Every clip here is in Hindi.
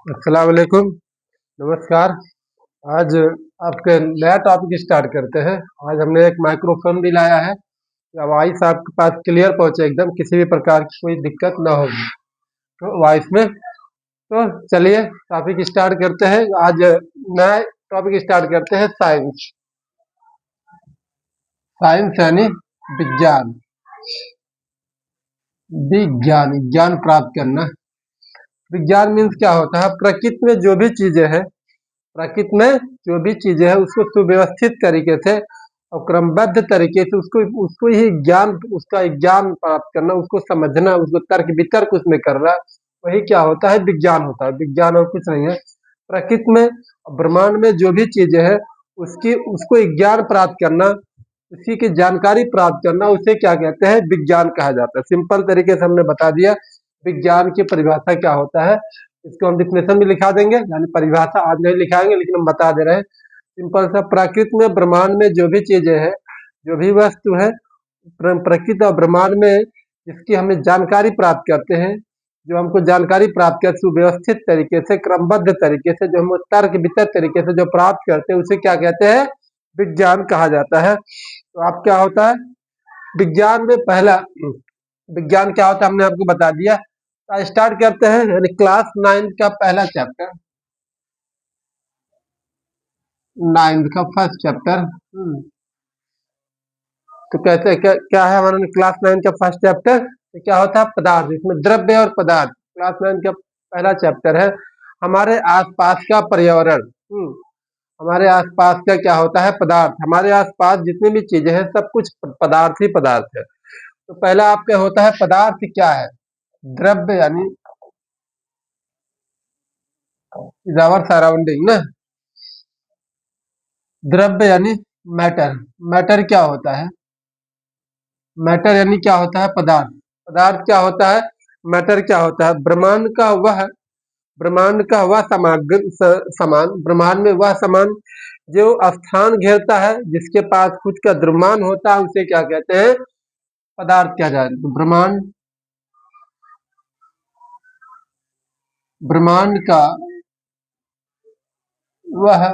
अस्सलाम वालेकुम। नमस्कार। आज आपके नया टॉपिक स्टार्ट करते हैं। आज हमने एक माइक्रोफोन भी लाया है कि आवाज़ आपके पास क्लियर पहुंचे, एकदम किसी भी प्रकार की कोई दिक्कत ना होगी तो वॉइस में। तो चलिए टॉपिक स्टार्ट करते हैं। आज नया टॉपिक स्टार्ट करते हैं, साइंस। साइंस यानी विज्ञान। विज्ञान, ज्ञान प्राप्त करना। विज्ञान मीन्स क्या होता है? प्रकृति में जो भी चीजें हैं, प्रकृति में जो भी चीजें हैं उसको सुव्यवस्थित तरीके से और क्रमबद्ध तरीके से उसको उसको ही ज्ञान, उसका ज्ञान प्राप्त करना, उसको समझना, उसको तर्क वितर्क उसमें करना, वही क्या होता है? विज्ञान होता है। विज्ञान और कुछ नहीं है। प्रकृति में, ब्रह्मांड में जो भी चीजें हैं उसकी उसको ज्ञान प्राप्त करना, उसी की जानकारी प्राप्त करना, उसे क्या कहते हैं? विज्ञान कहा जाता है। सिंपल तरीके से हमने बता दिया विज्ञान की परिभाषा क्या होता है। इसको हम डिफिनेशन भी लिखा देंगे, यानी परिभाषा आज नहीं लिखाएंगे लेकिन हम बता दे रहे हैं। सिंपल सा, प्रकृति में, ब्रह्मांड में जो भी चीजें हैं, जो भी वस्तु है प्रकृति और ब्रह्मांड में, जिसकी हमें जानकारी प्राप्त करते हैं, जो हमको जानकारी प्राप्त कर सुव्यवस्थित तरीके से, क्रमबद्ध तरीके से, जो हम तर्क वितर्क तरीके से जो प्राप्त करते हैं उसे क्या कहते हैं? विज्ञान कहा जाता है। तो आप क्या होता है विज्ञान में? पहला विज्ञान क्या होता है हमने आपको बता दिया। तो स्टार्ट करते हैं, यानी क्लास 9 का पहला चैप्टर, 9 का फर्स्ट चैप्टर। तो कैसे क्या है हमारा क्लास 9 का फर्स्ट चैप्टर? तो क्या होता है? पदार्थ। इसमें द्रव्य और पदार्थ क्लास 9 का पहला चैप्टर है। हमारे आसपास का पर्यावरण, हमारे आसपास का क्या होता है? पदार्थ। हमारे आसपास जितनी भी चीजें हैं सब कुछ पदार्थ ही पदार्थ है। तो पहला आपका होता है पदार्थ क्या है? द्रव्य यानी इज आवर सराउंडिंग ना। द्रव्य यानी मैटर। मैटर क्या होता है? मैटर यानी क्या होता है? पदार्थ। पदार्थ क्या होता है? मैटर क्या होता है? ब्रह्मांड का वह समान, ब्रह्मांड में वह समान जो स्थान घेरता है, जिसके पास खुद का द्रव्यमान होता है, उसे क्या कहते हैं? पदार्थ क्या जाता है। तो ब्रह्मांड का वह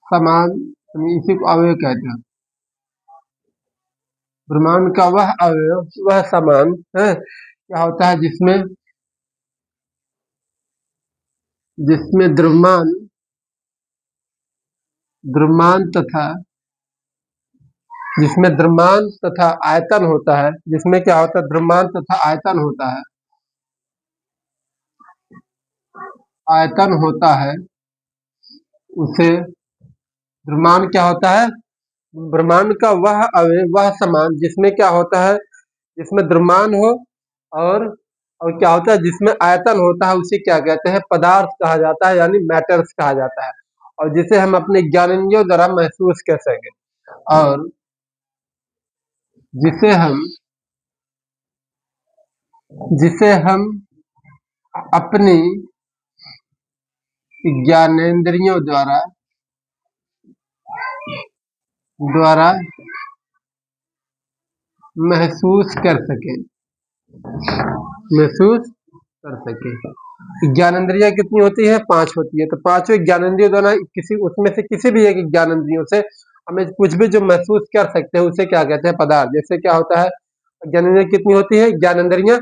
समान, इसी को अवयव कहते हैं। ब्रह्मांड का वह अवयव, वह समान है, क्या होता है? जिसमें जिसमें द्रव्यमान द्रव्यमान तथा जिसमें द्रव्यमान तथा आयतन होता है, जिसमें क्या होता है? द्रव्यमान तथा आयतन होता है। आयतन होता है उसे द्रव्यमान क्या होता है? ब्रह्मांड का वह अवयव, वह समान जिसमें क्या होता है? जिसमें द्रव्यमान हो और क्या होता है? जिसमें आयतन होता है, उसे क्या कहते हैं? पदार्थ कहा जाता है, यानी मैटर्स कहा जाता है। और जिसे हम अपने ज्ञानेंद्रियों द्वारा महसूस कर सकें, और जिसे हम जिसे हम अपनी ज्ञानेंद्रियों द्वारा द्वारा महसूस कर सके, महसूस कर सके। ज्ञानेंद्रियां कितनी होती है? 5 होती है। तो पांचों ज्ञानेंद्रियों द्वारा किसी उसमें से किसी भी एक ज्ञानेंद्रियों से हमें कुछ भी जो महसूस कर सकते हैं उसे क्या कहते हैं? पदार्थ। जैसे क्या होता है? ज्ञानेंद्रियां कितनी होती है? ज्ञानेंद्रियां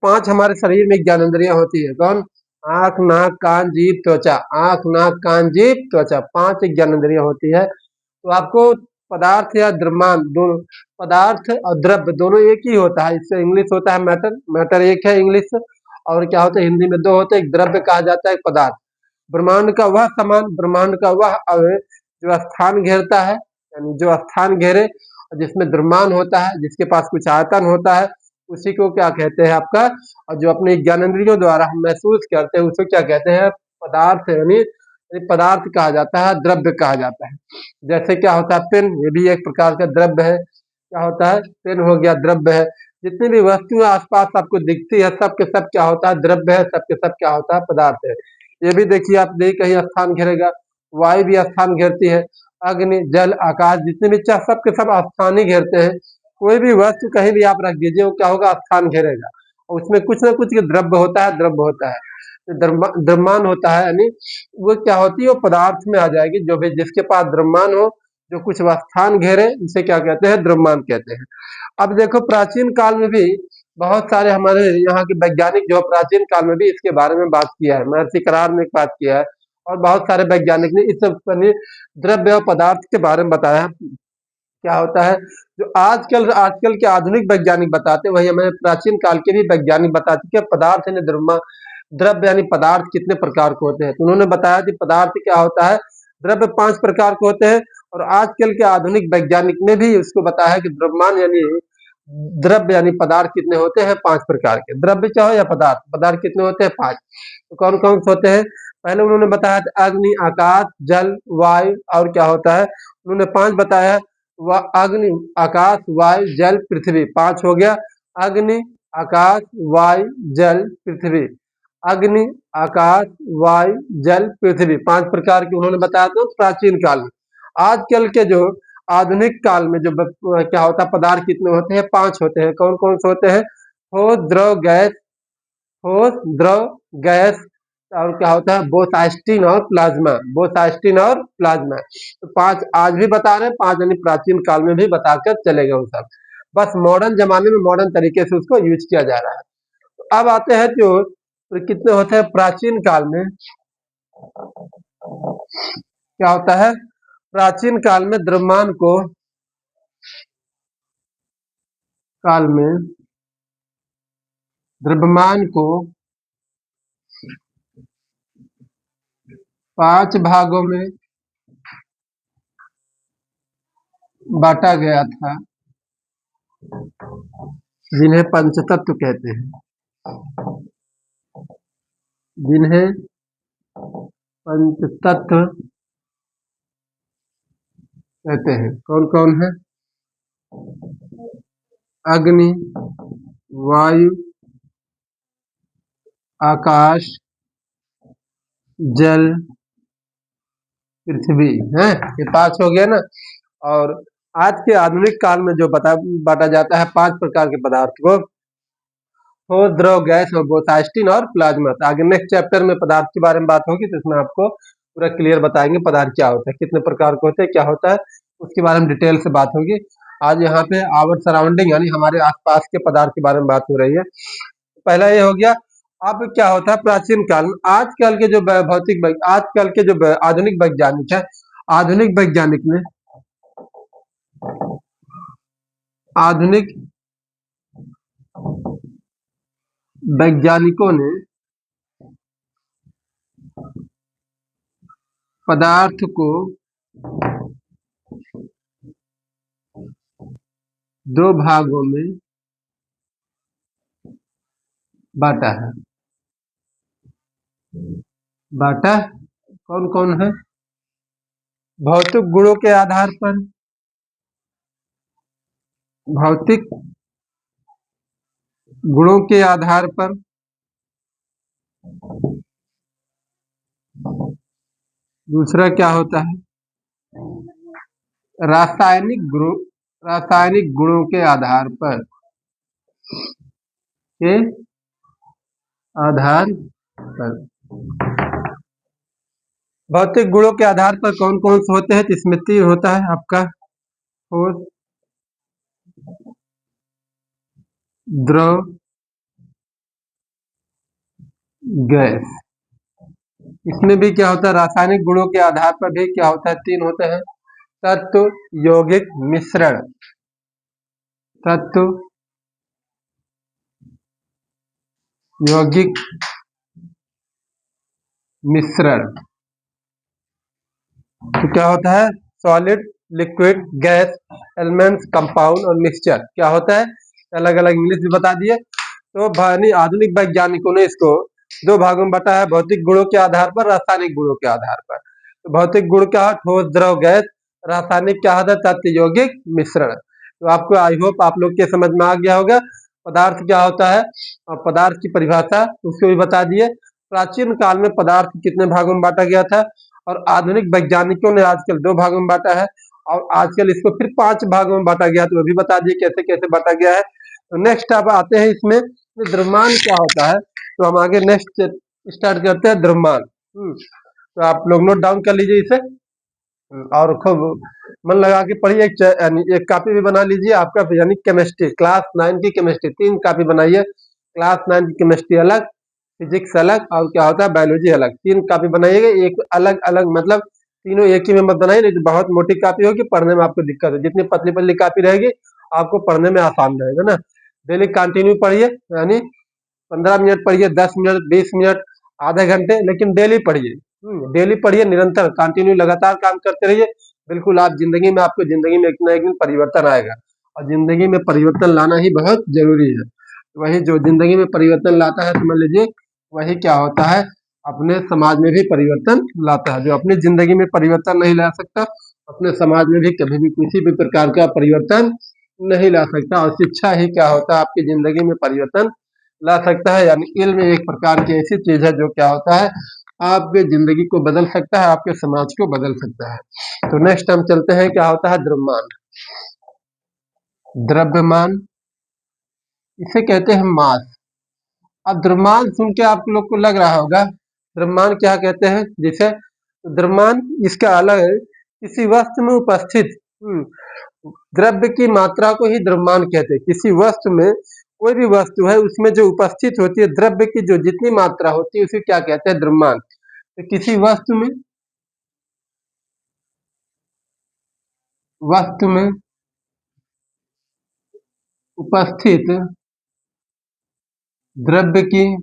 5 हमारे शरीर में ज्ञानेंद्रियां होती है। कौन? आंख, नाक, कान, जीभ, त्वचा। आंख, नाक, कान, जीभ, त्वचा, 5 ज्ञानेंद्रियां होती है। तो आपको पदार्थ या द्रव्यमान दोनों, पदार्थ और द्रव्य दोनों एक ही होता है। इससे इंग्लिश होता है मैटर, मैटर एक है इंग्लिश, और क्या होता है? हिंदी में 2 होते हैं, एक द्रव्य कहा जाता है, एक पदार्थ। ब्रह्मांड का वह समान, ब्रह्मांड का वह अवयव जो स्थान घेरता है, यानी जो स्थान घेरे और जिसमें द्रव्यमान होता है, जिसके पास कुछ आयतन होता है, उसी को क्या कहते हैं आपका? और जो अपने ज्ञानेंद्रियों द्वारा हम महसूस करते हैं उसे क्या कहते हैं? पदार्थ, यानी पदार्थ कहा जाता है, द्रव्य कहा जाता है। जैसे क्या होता है? पेन, ये भी एक प्रकार का द्रव्य है। क्या होता है? पेन हो गया, द्रव्य है। जितनी भी वस्तुएं आसपास आपको दिखती है सब के सब क्या होता है? द्रव्य है। सब के सब क्या होता है? पदार्थ है। ये भी देखिए, आप नहीं कहीं स्थान घेरेगा, वायु भी स्थान घेरती है, अग्नि, जल, आकाश, जितने भी सब के सब स्थान ही घेरते हैं। कोई भी वस्तु कहीं भी आप रख दीजिए वो क्या होगा? स्थान घेरेगा। और उसमें कुछ ना कुछ द्रव्य होता है, द्रव्य होता है, द्रव्यमान होता है, यानी वो क्या होती है, वो पदार्थ में आ जाएगी, जो भी जिसके पास द्रव्यमान हो, जो कुछ स्थान घेरे, इसे क्या कहते हैं, द्रव्यमान कहते हैं। अब देखो प्राचीन काल में भी बहुत सारे हमारे यहाँ के वैज्ञानिक जो प्राचीन काल में भी इसके बारे में बात किया है, महर्षि करार ने बात किया है, और बहुत सारे वैज्ञानिक ने इस द्रव्य और पदार्थ के बारे में बताया क्या होता है। जो आजकल आजकल के आधुनिक वैज्ञानिक बताते हैं, वही हमें प्राचीन काल के भी वैज्ञानिक बता चुके हैं। पदार्थ यानी द्रव्य यानी पदार्थ कितने प्रकार के होते हैं, तो उन्होंने बताया कि पदार्थ क्या होता है, द्रव्य 5 प्रकार के होते हैं। और आजकल के आधुनिक वैज्ञानिक ने भी उसको बताया कि द्रव्यमान यानी द्रव्य यानी पदार्थ कितने होते हैं, 5 प्रकार के। द्रव्य चाहो या पदार्थ, पदार्थ कितने होते हैं, 5। तो कौन कौन से होते हैं, पहले उन्होंने बताया था अग्नि, आकाश, जल, वायु, और क्या होता है, उन्होंने 5 बताया। वह अग्नि, आकाश, वायु, जल, पृथ्वी, 5 हो गया। अग्नि, आकाश, वायु, जल, पृथ्वी। अग्नि, आकाश, वायु, जल, पृथ्वी, 5 प्रकार के उन्होंने बताया था प्राचीन काल में। आजकल के जो आधुनिक काल में जो क्या होता है, पदार्थ कितने होते हैं, 5 होते हैं। कौन कौन से होते हैं, ठोस, द्रव, गैस, ठोस, द्रव, गैस, और क्या होता है, बोसाइस्टीन और प्लाज्मा, बोसाइस्टीन और प्लाज्मा। तो 5 आज भी बता रहे हैं, 5 यानी प्राचीन काल में भी बताकर चले गए वो सब, बस मॉडर्न जमाने में मॉडर्न तरीके से उसको यूज किया जा रहा है। तो अब आते हैं जो कितने होते हैं प्राचीन काल में, क्या होता है, प्राचीन काल में द्रव्यमान को, काल में द्रव्यमान को 5 भागों में बांटा गया था, जिन्हें पंचतत्व कहते हैं, जिन्हें पंचतत्व कहते हैं। कौन कौन है, अग्नि, वायु, आकाश, जल, पृथ्वी है, ये 5 हो गया ना। और आज के आधुनिक काल में जो बांटा जाता है 5 प्रकार के पदार्थ को, ठोस, द्रव, गैस और बोसाइस्टीन और प्लाज्मा। तो आगे नेक्स्ट चैप्टर में पदार्थ के बारे में बात होगी, तो इसमें आपको पूरा क्लियर बताएंगे पदार्थ क्या होता है, कितने प्रकार के होते हैं, क्या होता है, उसके बारे में डिटेल से बात होगी। आज यहाँ पे आवर सराउंडिंग यानी हमारे आसपास के पदार्थ के बारे में बात हो रही है। पहला ये हो गया। अब क्या होता है प्राचीन काल में, आजकल के जो आजकल के जो आधुनिक वैज्ञानिक है, आधुनिक वैज्ञानिक ने आधुनिक वैज्ञानिकों ने पदार्थ को 2 भागों में बांटा है। बांटा कौन कौन है, भौतिक गुणों के आधार पर, भौतिक गुणों के आधार पर, दूसरा क्या होता है, रासायनिक गुणों के आधार पर, के आधार पर, भौतिक गुणों के आधार पर कौन कौन से होते हैं, इसमें 3 होता है आपका, ठोस, द्रव, गैस। इसमें भी क्या होता है, रासायनिक गुणों के आधार पर भी क्या होता है, 3 होते हैं, तत्व, यौगिक, मिश्रण, तत्व, यौगिक, मिश्रण। तो क्या होता है, solid, liquid, gas, elements, compound और मिक्सचर। क्या होता है, अलग अलग इंग्लिश भी बता दिए। तो आधुनिक वैज्ञानिकों ने इसको 2 भागों में बांटा है, भौतिक गुणों के आधार पर, रासायनिक गुणों के आधार पर। तो भौतिक गुण क्या है, ठोस, द्रव, गैस, रासायनिक क्या होता है, तत्व, यौगिक, मिश्रण। तो आपको आई होप आप लोग के समझ में आ गया होगा पदार्थ क्या होता है, और पदार्थ की परिभाषा उसको भी बता दिए। प्राचीन काल में पदार्थ कितने भागों में बांटा गया था, और आधुनिक वैज्ञानिकों ने आजकल 2 भागों में बांटा है, और आजकल इसको फिर 5 भागों में बांटा गया, तो वो भी बता दिए कैसे कैसे बांटा गया है। तो नेक्स्ट अब आते हैं इसमें द्रव्यमान क्या होता है, तो हम आगे नेक्स्ट स्टार्ट करते हैं द्रव्यमान। तो आप लोग नोट डाउन कर लीजिए इसे, और खूब मन लगा के पढ़िए। यानी एक कॉपी भी बना लीजिए आपका, यानी केमिस्ट्री क्लास 9 की केमिस्ट्री 3 कॉपी बनाइए। क्लास 9 की केमिस्ट्री अलग, फिजिक्स अलग, और क्या होता है बायोलॉजी अलग, 3 कॉपी बनाइएगा। एक अलग अलग मतलब तीनों एक ही में मत बनाइए, नहीं तो बहुत मोटी कॉपी होगी, पढ़ने में आपको दिक्कत है। जितनी पतली पतली कॉपी रहेगी आपको पढ़ने में आसान रहेगा ना। डेली कंटिन्यू पढ़िए, यानी 15 मिनट पढ़िए, 10 मिनट, 20 मिनट, आधे घंटे, लेकिन डेली पढ़िए। डेली पढ़िए, निरंतर कंटिन्यू लगातार काम करते रहिए। बिल्कुल आप जिंदगी में, आपको जिंदगी में एक ना एक दिन परिवर्तन आएगा, और जिंदगी में परिवर्तन लाना ही बहुत जरूरी है। वही जो जिंदगी में परिवर्तन लाता है, समझ लीजिए वही क्या होता है, अपने समाज में भी परिवर्तन लाता है। जो अपनी जिंदगी में परिवर्तन नहीं ला सकता, अपने समाज में भी कभी भी किसी भी प्रकार का परिवर्तन नहीं ला सकता। और शिक्षा ही क्या होता है, आपकी जिंदगी में परिवर्तन ला सकता है। यानी इल्म एक प्रकार की ऐसी चीज है जो क्या होता है, आपके जिंदगी को बदल सकता है, आपके समाज को बदल सकता है। तो नेक्स्ट हम चलते हैं, क्या होता है द्रव्यमान। द्रव्यमान इसे कहते हैं मास। अब द्रव्यमान सुन के आप लोग को लग रहा होगा द्रव्यमान क्या कहते हैं, जिसे द्रव्यमान इसका अलग है, किसी वस्तु में उपस्थित द्रव्य की मात्रा को ही द्रव्यमान कहते हैं। किसी वस्तु में, कोई भी वस्तु है उसमें जो उपस्थित होती है द्रव्य की जो जितनी मात्रा होती है उसे क्या कहते हैं, द्रव्यमान। तो किसी वस्तु में उपस्थित द्रव्य की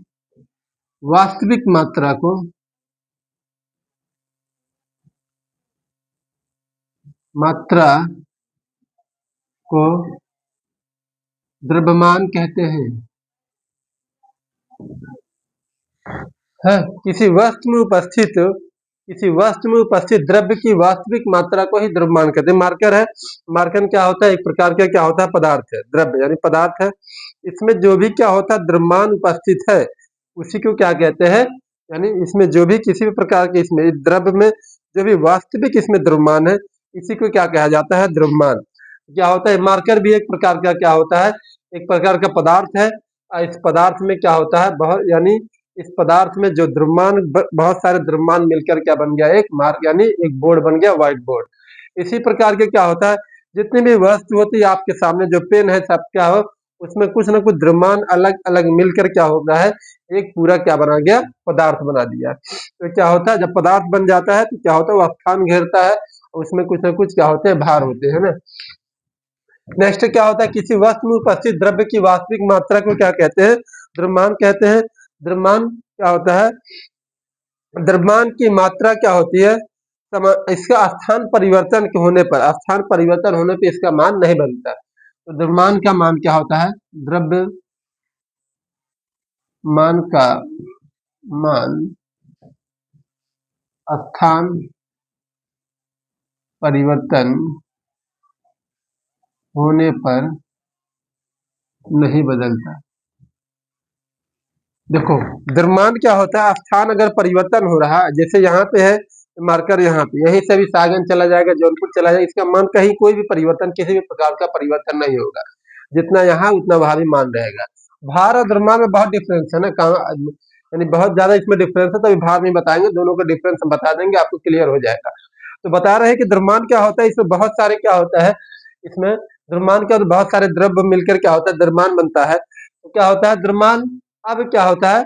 वास्तविक मात्रा को द्रव्यमान कहते हैं। है किसी वस्तु में उपस्थित द्रव्य की वास्तविक मात्रा को ही द्रव्यमान कहते हैं। मार्कर है, मार्कर क्या होता है, एक प्रकार का क्या होता है, पदार्थ है, द्रव्य यानी पदार्थ है। इसमें जो भी क्या होता है द्रव्यमान उपस्थित है उसी को क्या कहते हैं, यानी इसमें जो भी किसी भी प्रकार के इसमें द्रव्य में जो भी वास्तविक इसमें द्रव्यमान है इसी को क्या कहा जाता है, द्रव्यमान। क्या होता है, मार्कर भी एक प्रकार का क्या होता है, एक प्रकार का पदार्थ है। इस पदार्थ में क्या होता है, बहुत यानी इस पदार्थ में जो द्रव्यमान, बहुत सारे द्रव्यमान मिलकर क्या बन गया, एक मार्क यानी एक बोर्ड बन गया, व्हाइट बोर्ड। इसी प्रकार के क्या होता है, जितनी भी वस्तु होती है आपके सामने, जो पेन है सब क्या हो, उसमें कुछ ना कुछ द्रव्यमान अलग अलग मिलकर क्या होता है, एक पूरा क्या बना गया, पदार्थ बना दिया। तो क्या होता है, जब पदार्थ बन जाता है तो क्या होता है, वो स्थान घेरता है, उसमें कुछ ना कुछ क्या होते हैं, भार होते हैं ना। नेक्स्ट क्या होता है, किसी वस्तु में उपस्थित द्रव्य की वास्तविक मात्रा को क्या कहते हैं, द्रव्यमान कहते हैं। द्रव्यमान क्या होता है, द्रव्यमान की मात्रा क्या होती है, इसका स्थान परिवर्तन होने पर इसका मान नहीं बदलता। तो द्रव्यमान का मान क्या होता है, द्रव्यमान का मान स्थान परिवर्तन होने पर नहीं बदलता। देखो द्रव्यमान क्या होता है, स्थान अगर परिवर्तन हो रहा है, जैसे यहाँ पे है मार्कर, यहाँ पे यहीं से भी सागन चला जाएगा, जौनपुर चला जाएगा, इसका मान कहीं कोई भी परिवर्तन, किसी भी प्रकार का परिवर्तन नहीं होगा। जितना यहाँ उतना वहां भी मान रहेगा। भार और द्रव्यमान में बहुत डिफरेंस है ना, कहाँ यानी बहुत ज्यादा इसमें डिफरेंस है, तो अभी भार नहीं बताएंगे, दोनों का डिफरेंस हम बता देंगे, आपको क्लियर हो जाएगा। तो बता रहे हैं कि द्रव्यमान क्या होता है, इसमें बहुत सारे क्या होता है, इसमें द्रव्यमान क्या होता है, बहुत सारे द्रव्य मिलकर क्या होता है, द्रव्यमान बनता है। तो क्या होता है द्रव्यमान, अब क्या होता है,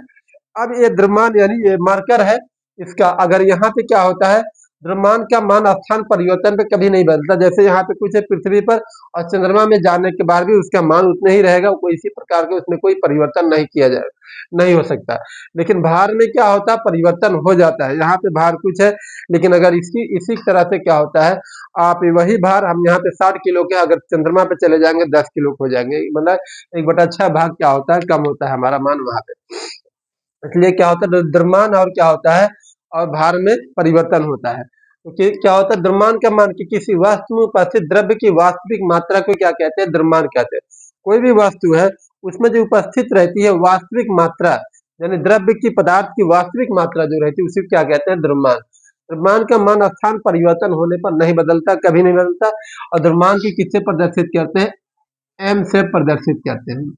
अब ये द्रव्यमान यानी ये मार्कर है इसका, अगर यहाँ पे क्या होता है, द्रव्यमान का मान स्थान परिवर्तन पे कभी नहीं बदलता। जैसे यहाँ पे कुछ है पृथ्वी पर, और चंद्रमा में जाने के बाद भी उसका मान उतना ही रहेगा, कोई इसी प्रकार के उसमें कोई परिवर्तन नहीं किया जाए, नहीं हो सकता। लेकिन भार में क्या होता है, परिवर्तन हो जाता है। यहाँ पे भार कुछ है, लेकिन अगर इसी तरह से क्या होता है, आप वही भार हम यहाँ पे 60 किलो के, अगर चंद्रमा पे चले जाएंगे 10 किलो हो जाएंगे, मतलब 1/6 भाग क्या होता है, कम होता है हमारा मान वहां पे। इसलिए क्या होता है द्रव्यमान और क्या होता है, और भार में परिवर्तन होता है। तो क्या होता है द्रव्यमान का मान, कि किसी वस्तु में उपस्थित द्रव्य की वास्तविक मात्रा को क्या कहते हैं, द्रव्यमान कहते हैं। कोई भी वस्तु है उसमें जो उपस्थित रहती है वास्तविक मात्रा, यानी द्रव्य की, पदार्थ की वास्तविक मात्रा जो रहती है उसी को क्या कहते हैं, द्रव्यमान। द्रव्यमान का मान स्थान परिवर्तन होने पर नहीं बदलता, कभी नहीं बदलता। और द्रव्यमान की किससे प्रदर्शित करते हैं, एम से प्रदर्शित करते हैं।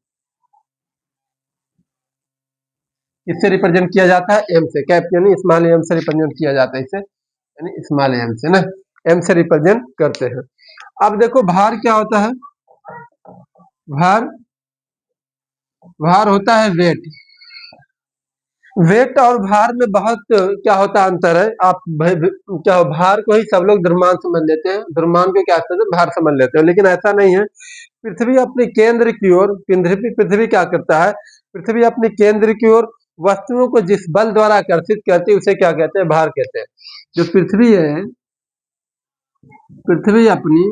किससे रिप्रेजेंट किया जाता है? एम से। कैप यानी स्मॉल एम से रिप्रेजेंट किया जाता है इसे, यानी स्मॉल एम से ना, एम से रिप्रेजेंट करते हैं। अब देखो भार क्या होता है? भार, भार होता है वेट। वेट और भार में बहुत क्या होता है अंतर है। आप क्या भार को ही सब लोग द्रव्यमान समझ लेते हैं, द्रव्यमान को क्या कहते हैं? भार समझ लेते हैं, लेकिन ऐसा नहीं है। पृथ्वी अपने केंद्र की ओर, पृथ्वी क्या करता है? पृथ्वी अपने केंद्र की ओर वस्तुओं को जिस बल द्वारा आकर्षित करती है उसे क्या कहते हैं? भार कहते हैं। जो पृथ्वी है, पृथ्वी अपनी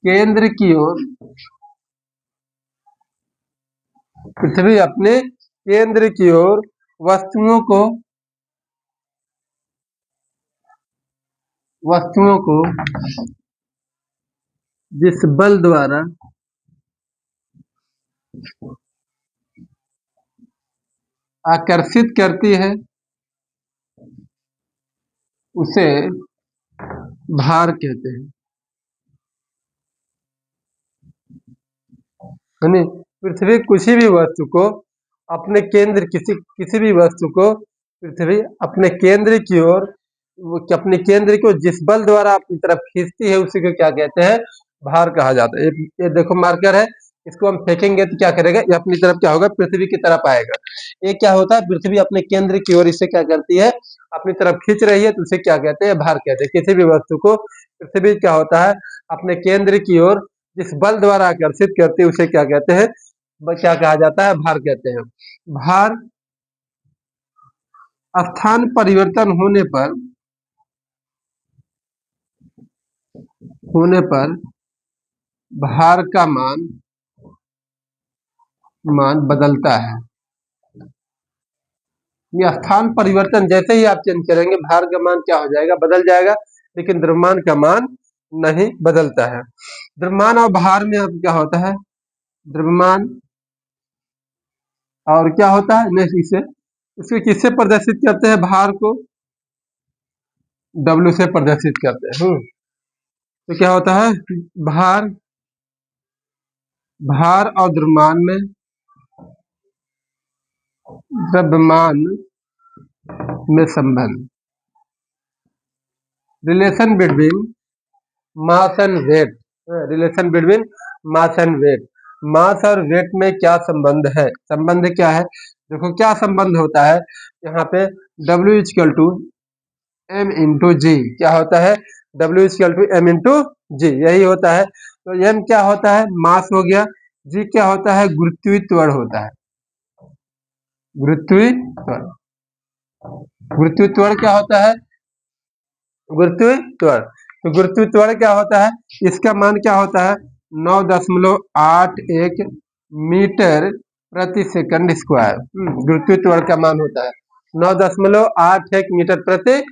केंद्र की ओर, पृथ्वी अपने केंद्र की ओर वस्तुओं को, वस्तुओं को जिस बल द्वारा आकर्षित करती है उसे भार कहते हैं। यानी पृथ्वी किसी भी वस्तु को अपने केंद्र, किसी भी वस्तु को पृथ्वी अपने केंद्र की ओर, अपने केंद्र को जिस बल द्वारा अपनी तरफ खींचती है उसी को क्या कहते हैं? भार कहा जाता है। ये देखो मार्कर है, इसको हम फेंकेंगे तो क्या करेगा? ये अपनी तरफ क्या होगा? पृथ्वी की तरफ आएगा। ये क्या होता है? पृथ्वी अपने केंद्र की ओर इसे क्या करती है? अपनी तरफ खींच रही है तो उसे क्या कहते हैं? भार कहते हैं। किसी भी वस्तु को पृथ्वी क्या होता है? अपने केंद्र की ओर जिस बल द्वारा आकर्षित करती है उसे क्या कहते हैं? क्या कहा जाता है? भार कहते हैं। भार स्थान परिवर्तन होने पर भार का मान बदलता है। ये स्थान परिवर्तन जैसे ही आप चेंज करेंगे भार का मान क्या हो जाएगा? बदल जाएगा। लेकिन द्रव्यमान का मान नहीं बदलता है। द्रव्यमान और भार में अब क्या होता है? द्रव्यमान और क्या होता है? नेक्स्ट इसे किससे प्रदर्शित करते हैं? भार को W से प्रदर्शित करते हैं। तो क्या होता है? भार, भार और द्रव्यमान में संबंध, relation between mass and weight, relation between mass and weight. Mass और वेट में क्या संबंध है? संबंध क्या है? देखो क्या संबंध होता है यहाँ पे? W equal to m into g. क्या होता है? W equal to m into g, यही होता है। तो एम क्या होता है? मास हो गया। जी क्या होता है? गुरुत्वीय त्वरण होता है। गुरुत्वीय त्वरण, गुरुत्वीय त्वरण क्या होता है? गुरुत्वीय त्वरण। तो गुरुत्वीय त्वरण क्या होता है? इसका मान क्या होता है? 9.81 मीटर प्रति सेकंड स्क्वायर। गुरुत्वीय त्वरण का मान होता है 9.81 मीटर प्रति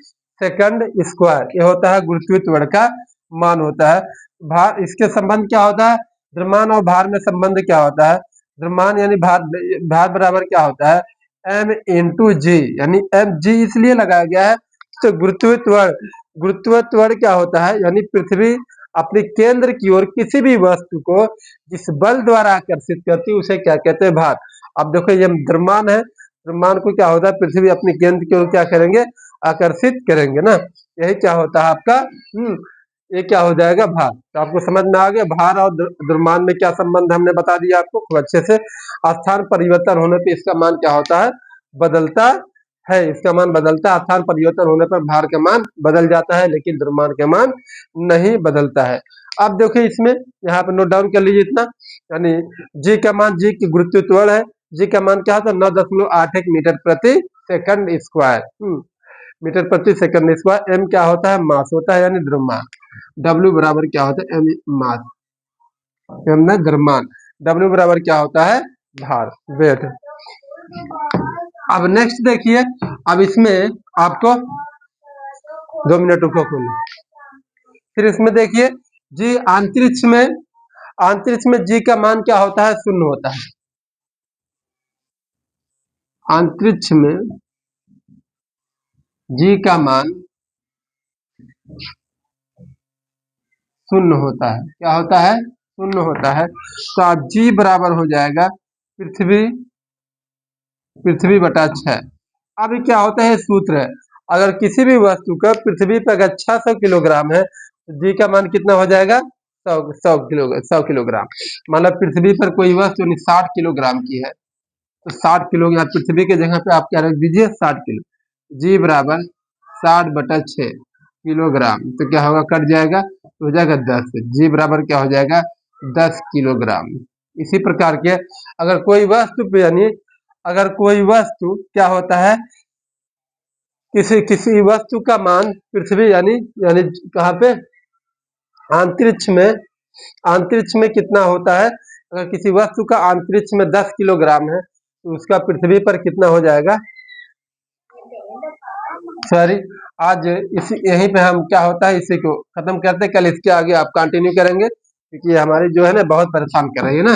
सेकंड स्क्वायर। ये होता है गुरुत्वीय त्वरण का मान होता है। भार, इसके संबंध क्या होता है? द्रव्यमान और भार में संबंध क्या होता है? द्रव्यमान यानी भार बराबर क्या होता है? एम इंटू जी, यानी एम जी इसलिए लगाया गया है तो गुरुत्वीय त्वरण, गुरुत्वीय त्वरण क्या होता है? यानी पृथ्वी अपने केंद्र की ओर किसी भी वस्तु को जिस बल द्वारा आकर्षित करती है उसे क्या कहते हैं? भार। अब देखो ये द्रव्यमान है, द्रव्यमान को क्या होता है? पृथ्वी अपने केंद्र की ओर क्या करेंगे? आकर्षित करेंगे ना। यही क्या होता है आपका? ये क्या हो जाएगा? भार। तो आपको समझ में आ गया भार और द्रव्यमान में क्या संबंध हमने बता दिया आपको खूब अच्छे से। स्थान परिवर्तन होने पे इसका मान क्या होता है? बदलता है। इसका मान बदलता है। स्थान परिवर्तन होने पर भार का मान बदल जाता है लेकिन द्रव्यमान का मान नहीं बदलता है। अब देखिए इसमें यहाँ पे नोट डाउन कर लीजिए इतना, यानी जी का मान, जी की गुरुत्वीय त्वरण है, जी का मान क्या होता है? 9.81 मीटर प्रति सेकंड स्क्वायर, मीटर प्रति सेकंड स्क्वायर। एम क्या होता है? मास होता है, यानी द्रव्यमान। W बराबर क्या होता है? एम मास, एम ना द्रव्यमान। W बराबर क्या होता है? भार, वेट। अब नेक्स्ट देखिए, अब इसमें आपको 2 मिनट रुको खोलो। फिर इसमें देखिए जी अंतरिक्ष में, अंतरिक्ष में जी का मान क्या होता है? शून्य होता है। अंतरिक्ष में जी का मान शून्य होता है। क्या होता है? शून्य होता है। तो आप जी बराबर हो जाएगा पृथ्वी पृथ्वी बटा 6। अभी क्या होता है सूत्र है, अगर किसी भी वस्तु का पृथ्वी पर अगर 600 किलोग्राम है तो जी का मान कितना हो जाएगा, 100 किलोग्राम। मतलब पृथ्वी पर कोई वस्तु 60 किलोग्राम की है तो 60 किलो, यहाँ पृथ्वी के जगह पे आप क्या रख दीजिए, 60 किलो। जी बराबर 60/6 किलोग्राम, तो क्या होगा, कट जाएगा तो हो जाएगा 10। जी बराबर क्या हो जाएगा, 10 किलोग्राम। इसी प्रकार के अगर कोई वस्तु पे यानी अगर कोई वस्तु क्या होता है, किसी किसी वस्तु का मान पृथ्वी यानी यानी कहाँ पे, अंतरिक्ष में, अंतरिक्ष में कितना होता है, अगर किसी वस्तु का अंतरिक्ष में 10 किलोग्राम है तो उसका पृथ्वी पर कितना हो जाएगा, सॉरी। आज इसी यहीं पे हम क्या होता है इसी को खत्म करते हैं, कल इसके आगे आप कंटिन्यू करेंगे क्योंकि ये हमारी जो है ना बहुत परेशान कर रही है ना,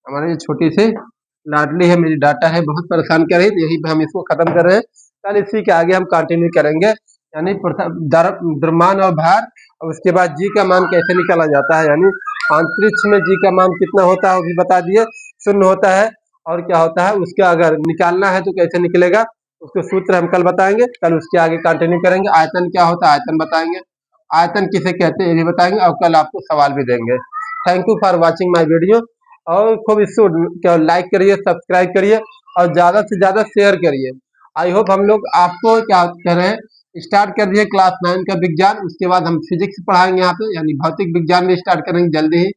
हमारी ये छोटी सी लाडली है, मेरी डाटा है, बहुत परेशान कर रही है, तो यहीं पे हम इसको खत्म कर रहे हैं। कल इसी के आगे हम कंटिन्यू करेंगे, यानी द्रव्यमान और भार, और उसके बाद जी का मान कैसे निकाला जाता है, यानी अंतरिक्ष में जी का मान कितना होता है वो भी बता दिए, शून्य होता है। और क्या होता है उसका अगर निकालना है तो कैसे निकलेगा, उसके सूत्र हम कल बताएंगे, कल उसके आगे कंटिन्यू करेंगे। आयतन क्या होता है, आयतन बताएंगे, आयतन किसे कहते हैं ये भी बताएंगे, और कल आपको सवाल भी देंगे। Thank you for watching my video, और खूब इसको क्या लाइक करिए, सब्सक्राइब करिए और ज़्यादा से ज़्यादा शेयर करिए। आई होप हम लोग आपको क्या कह रहे हैं, स्टार्ट कर दिए क्लास 9 का विज्ञान, उसके बाद हम फिजिक्स पढ़ाएंगे यहाँ पे, यानी भौतिक विज्ञान भी स्टार्ट करेंगे जल्दी ही,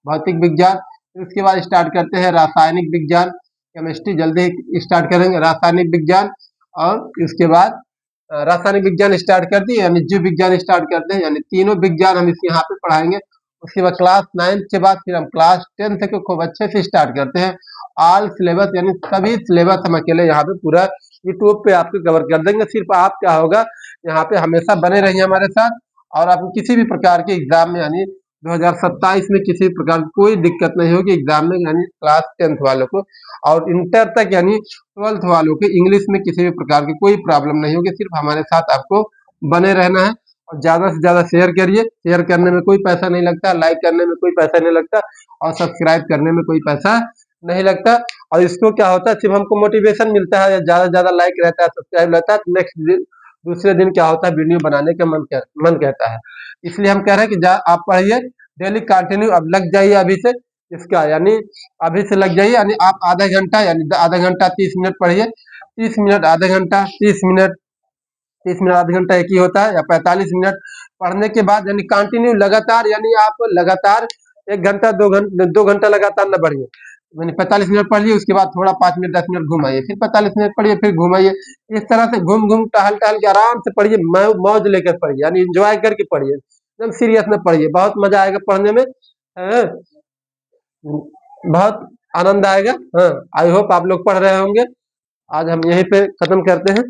भौतिक विज्ञान। फिर उसके बाद स्टार्ट करते हैं रासायनिक विज्ञान, केमिस्ट्री जल्दी ही स्टार्ट करेंगे, रासायनिक विज्ञान। और इसके बाद रासायनिक विज्ञान स्टार्ट कर दिए, यानी जीव विज्ञान स्टार्ट करते हैं, यानी तीनों विज्ञान हम इस यहाँ पे पढ़ाएंगे। उसके बाद क्लास 9 के बाद फिर हम क्लास 10 को खूब अच्छे से स्टार्ट करते हैं। ऑल सिलेबस यानी सभी सिलेबस हम अकेले यहाँ पे पूरा यूट्यूब पे आपको कवर कर देंगे। सिर्फ आप क्या होगा, यहाँ पे हमेशा बने रहिए हमारे साथ, और आपको किसी भी प्रकार के एग्जाम में यानी 2027 में किसी भी प्रकार की कोई दिक्कत नहीं होगी एग्जाम में, यानी क्लास 10th वालों को और इंटर तक यानी 12th वालों के इंग्लिश में किसी भी प्रकार की कोई प्रॉब्लम नहीं होगी। सिर्फ हमारे साथ आपको बने रहना है, और ज़्यादा से ज़्यादा शेयर करिए, शेयर करने में कोई पैसा नहीं लगता, लाइक करने में कोई पैसा नहीं लगता, और सब्सक्राइब करने में कोई पैसा नहीं लगता। और इसको क्या होता है, सिर्फ हमको मोटिवेशन मिलता है, ज़्यादा से ज़्यादा लाइक रहता है, सब्सक्राइब रहता है, तो नेक्स्ट दिन दूसरे दिन क्या होता है, वीडियो बनाने का मन कहता है। इसलिए हम कह रहे हैं कि आप पढ़िए डेली कंटिन्यू, अब लग जाइए अभी से इसका, यानी अभी से लग जाइए, यानी आप आधा घंटा यानी आधा घंटा 30 मिनट पढ़िए, 30 मिनट आधा घंटा, 30 मिनट 30 मिनट आधा घंटा एक ही होता है, या 45 मिनट पढ़ने के बाद यानी कंटिन्यू लगातार, यानी आप लगातार 1 घंटा 2 घंटा लगातार न पढ़िए, यानी 45 मिनट पढ़िए, उसके बाद थोड़ा 5 मिनट 10 मिनट घुमाइए, फिर 45 मिनट पढ़िए, फिर घुमाइए। इस तरह से घूम घूम टहल टहल के आराम से पढ़िए, मौज लेकर पढ़िए, यानी इंजॉय करके पढ़िए, एकदम सीरियस में पढ़िए, बहुत मजा आएगा पढ़ने में। हाँ, बहुत आनंद आएगा। हाँ, आई होप आप लोग पढ़ रहे होंगे। आज हम यहीं पे खत्म करते हैं।